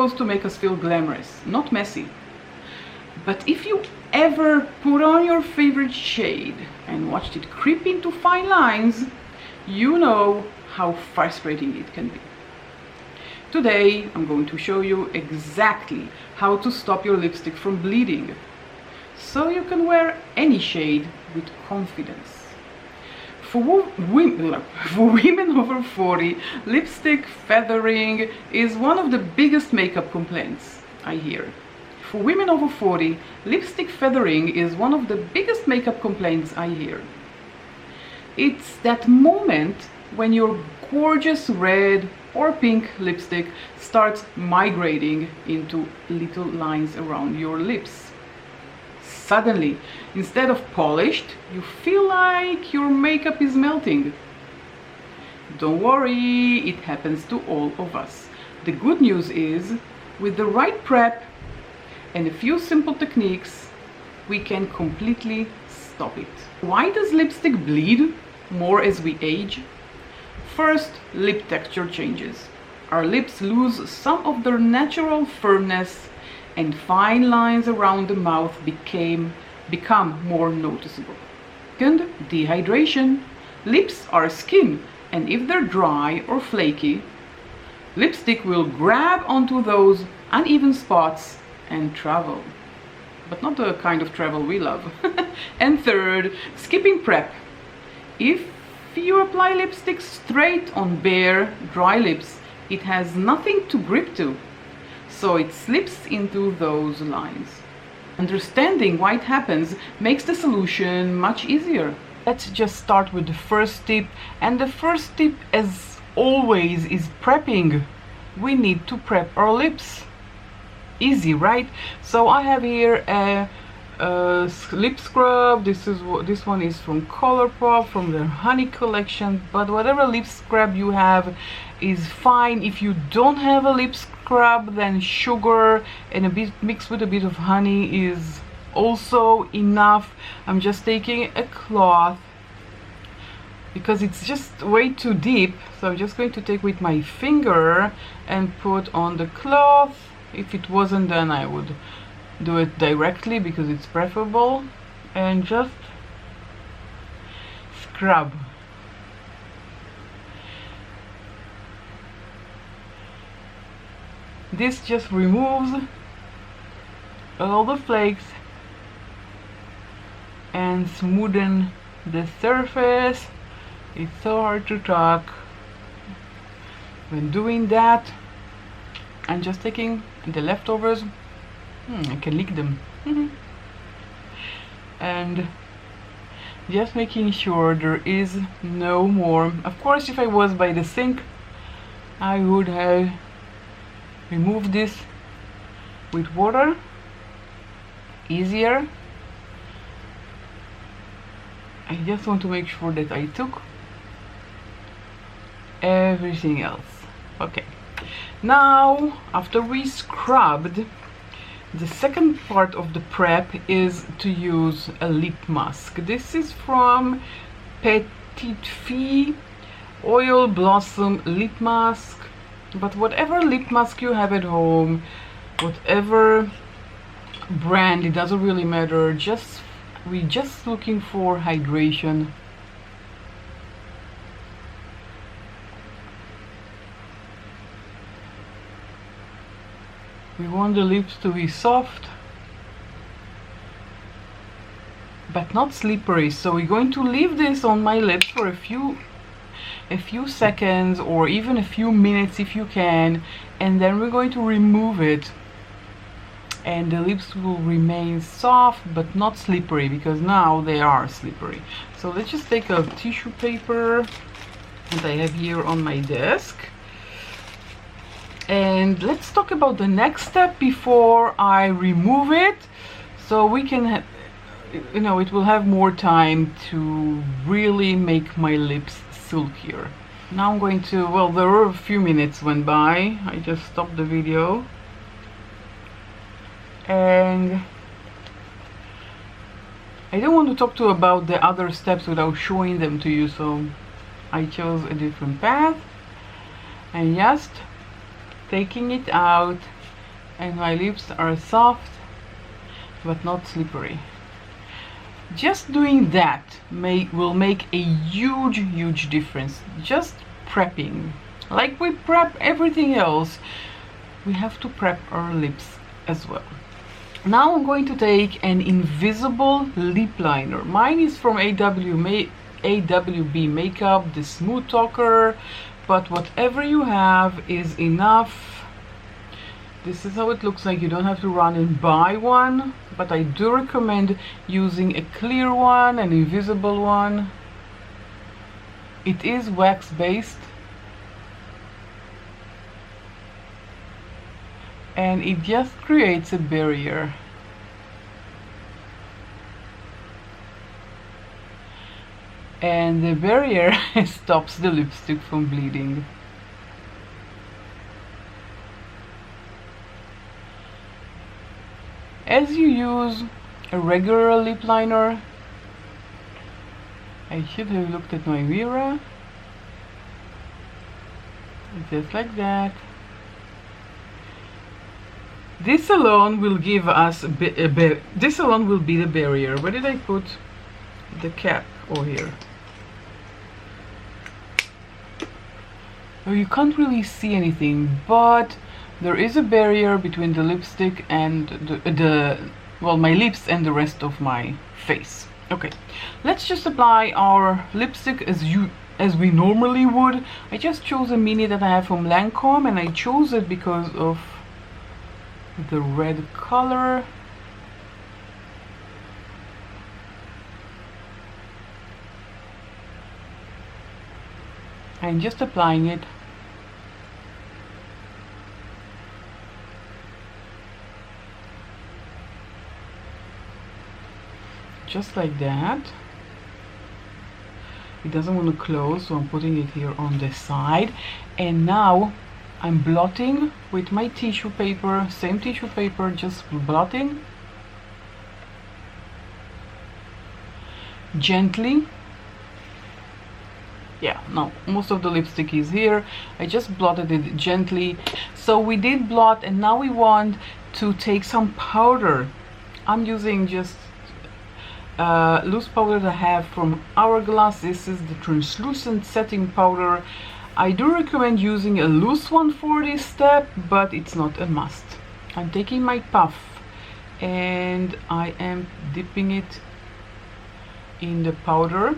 supposed to make us feel glamorous, not messy. But if you ever put on your favorite shade and watched it creep into fine lines, you know how frustrating it can be. Today I'm going to show you exactly how to stop your lipstick from bleeding, so you can wear any shade with confidence. For women over 40, lipstick feathering is one of the biggest makeup complaints I hear. For women over 40, lipstick feathering is one of the biggest makeup complaints I hear. It's that moment when your gorgeous red or pink lipstick starts migrating into little lines around your lips. Suddenly, instead of polished, you feel like your makeup is melting. Don't worry, it happens to all of us. The good news is, with the right prep and a few simple techniques, we can completely stop it. Why does lipstick bleed more as we age? First, lip texture changes. Our lips lose some of their natural firmness, and fine lines around the mouth become more noticeable. Second, dehydration. Lips are skin, and if they're dry or flaky, lipstick will grab onto those uneven spots and travel. But not the kind of travel we love. And third, skipping prep. If you apply lipstick straight on bare, dry lips, it has nothing to grip to, so it slips into those lines. Understanding why it happens makes the solution much easier. Let's just start with the first tip, and the first tip, as always, is prepping. We need to prep our lips. Easy, right? So I have here a lip scrub. This one is from Colourpop, from their Honey collection, but whatever lip scrub you have is fine. If you don't have a lip scrub, then sugar and a bit mixed with a bit of honey is also enough. I'm just taking a cloth because it's just way too deep, so I'm just going to take with my finger and put on the cloth. If it wasn't, then I would do it directly because it's preferable, and just scrub. This just removes all the flakes and smoothen the surface. It's so hard to talk when doing that. I'm just taking the leftovers. I can lick them. And just making sure there is no more. Of course, if I was by the sink, I would have removed this with water. Easier. I just want to make sure that I took everything else. Okay. Now, after we scrubbed, the second part of the prep is to use a lip mask. This is from Petite Fille Oil Blossom Lip Mask. But whatever lip mask you have at home, whatever brand, it doesn't really matter. We're just looking for hydration. We want the lips to be soft but not slippery, so we're going to leave this on my lips for a few seconds or even a few minutes if you can, and then we're going to remove it, and the lips will remain soft but not slippery, because now they are slippery. So let's just take a tissue paper that I have here on my desk, and let's talk about the next step before I remove it, so we can it will have more time to really make my lips silkier. Now I'm going to, well, there were a few minutes went by, I just stopped the video, and I don't want to talk to you about the other steps without showing them to you, so I chose a different path and just taking it out and my lips are soft but not slippery. Just doing that will make a huge difference. Just prepping, like we prep everything else, we have to prep our lips as well. Now I'm going to take an invisible lip liner. Mine is from AWB Makeup, the Smooth Talker, but whatever you have is enough. This is how it looks like. You don't have to run and buy one, but I do recommend using a clear one, an invisible one. It is wax based and it just creates a barrier. And the barrier stops the lipstick from bleeding. As you use a regular lip liner, I should have looked at my mirror, just like that. This alone will give us this alone will be the barrier. Where did I put the cap? Oh, here. Oh, you can't really see anything, but there is a barrier between the lipstick and well, my lips and the rest of my face. Okay, let's just apply our lipstick as we normally would. I just chose a mini that I have from Lancome, and I chose it because of the red color. I'm just applying it just like that. It doesn't want to close, so I'm putting it here on the side. And now I'm blotting with my tissue paper, same tissue paper, just blotting gently. Yeah, no, most of the lipstick is here. I just blotted it gently. So we did blot, and now we want to take some powder. I'm using just loose powder that I have from Hourglass. This is the translucent setting powder. I do recommend using a loose one for this step, but it's not a must. I'm taking my puff and I am dipping it in the powder,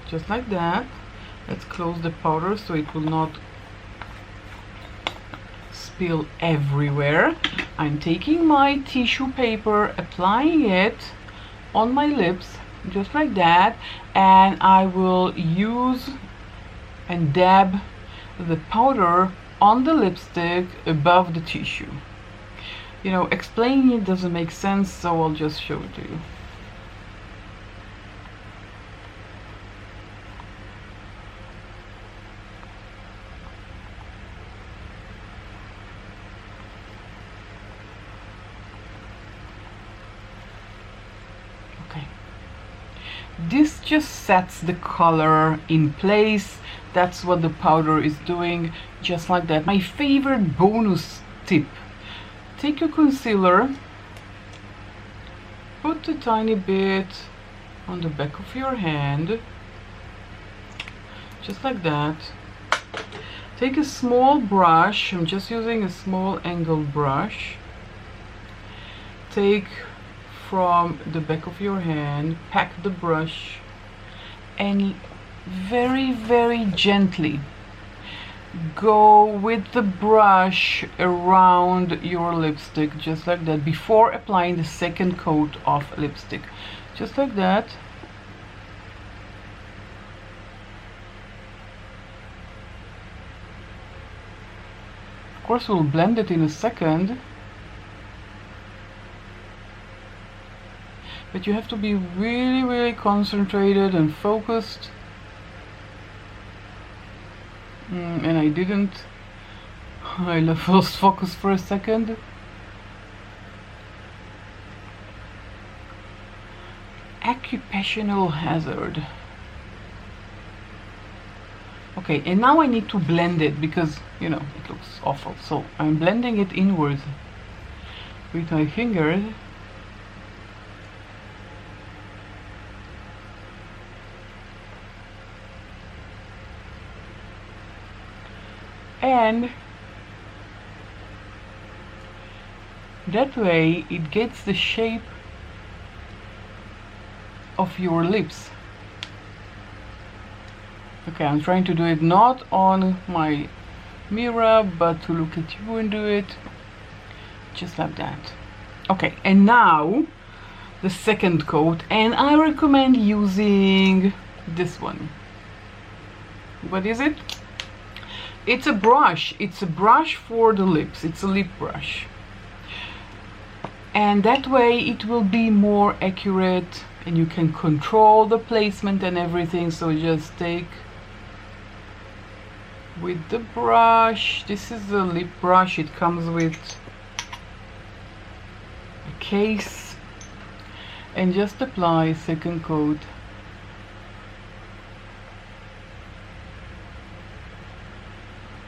just like that. Let's close the powder so it will not spill everywhere. I'm taking my tissue paper, applying it on my lips, just like that, and I will use and dab the powder on the lipstick above the tissue. You know, explaining it doesn't make sense, so I'll just show it to you. This just sets the color in place. That's what the powder is doing, just like that. My favorite bonus tip: take your concealer, put a tiny bit on the back of your hand, just like that. Take a small brush, I'm just using a small angle brush. Take from the back of your hand, pack the brush, and very gently go with the brush around your lipstick, just like that, before applying the second coat of lipstick, just like that. Of course, we'll blend it in a second, but you have to be really concentrated and focused. And I didn't. I lost focus for a second. Occupational hazard. Okay, and now I need to blend it because, you know, it looks awful. So I'm blending it inwards. with my fingers. And that way it gets the shape of your lips. Okay, I'm trying to do it not on my mirror, but to look at you and do it just like that. Okay, and now the second coat, and I recommend using this one. What is it? It's a brush. It's a brush for the lips. It's a lip brush, and that way it will be more accurate and you can control the placement and everything. So just take with the brush. This is a lip brush. It comes with a case, and just apply second coat.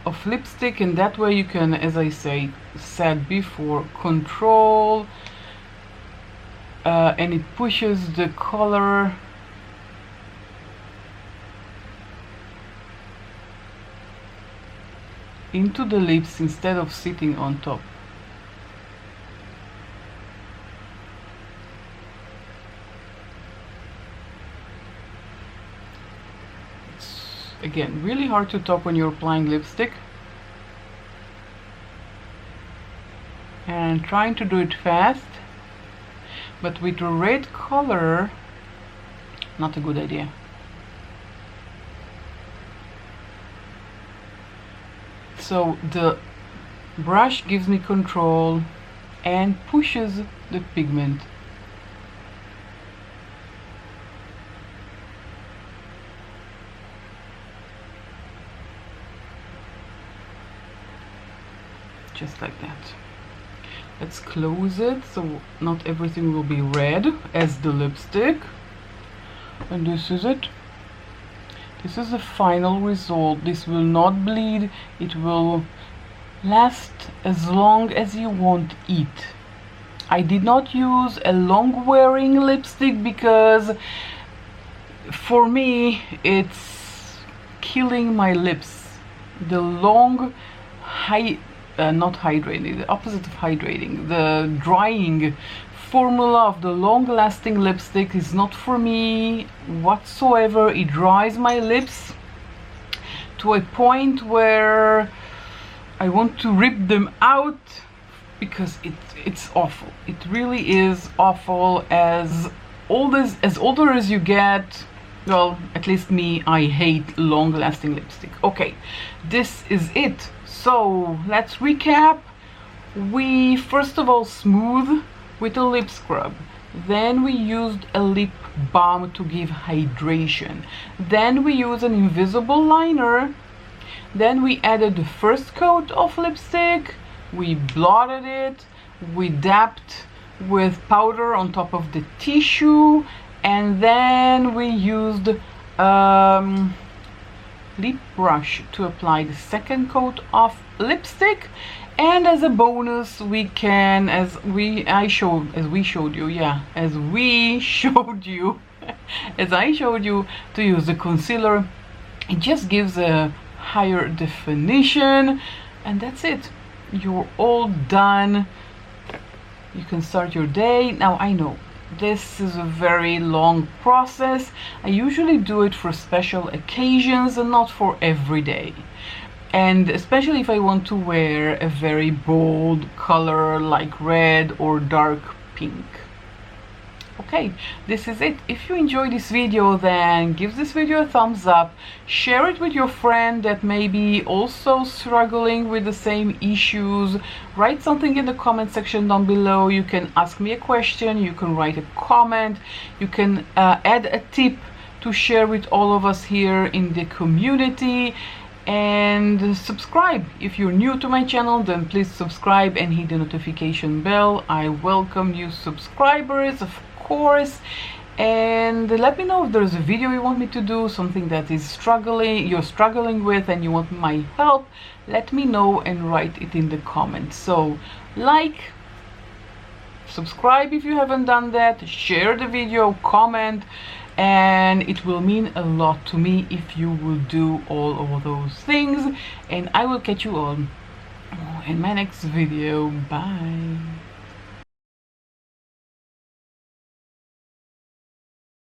Of lipstick, and that way you can, as I said before, control and it pushes the color into the lips instead of sitting on top. Again, really hard to top when you're applying lipstick, and trying to do it fast, but with the red color, not a good idea. So the brush gives me control and pushes the pigment. Just like that. Let's close it so not everything will be red as the lipstick. And this is it. This is the final result. This will not bleed. It will last as long as you want it. I did not use a long wearing lipstick because for me it's killing my lips. The long not hydrating, the opposite of hydrating, the drying formula of the long-lasting lipstick is not for me whatsoever. It dries my lips to a point where I want to rip them out because it's awful. It really is awful. As older as you get, well, at least me, I hate long-lasting lipstick. Okay, this is it. So let's recap. We first of all smooth with a lip scrub, then we used a lip balm to give hydration, then we used an invisible liner, then we added the first coat of lipstick, we blotted it, we dabbed with powder on top of the tissue, and then we used lip brush to apply the second coat of lipstick. And as a bonus, we can, as I showed you, to use the concealer. It just gives a higher definition, and that's it. You're all done. You can start your day. Now I know this is a very long process. I usually do it for special occasions and not for every day. And especially if I want to wear a very bold color like red or dark pink. Okay, this is it. If you enjoyed this video, then give this video a thumbs up. Share it with your friend that may be also struggling with the same issues. Write something in the comment section down below. You can ask me a question, you can write a comment, you can add a tip to share with all of us here in the community. And subscribe. If you're new to my channel, then please subscribe and hit the notification bell. I welcome new subscribers, of course, and let me know if there's a video you want me to do, something that is you're struggling with and you want my help. Let me know and write it in the comments. So like, subscribe if you haven't done that, share the video, comment, and it will mean a lot to me if you will do all of those things. And I will catch you all in my next video. Bye.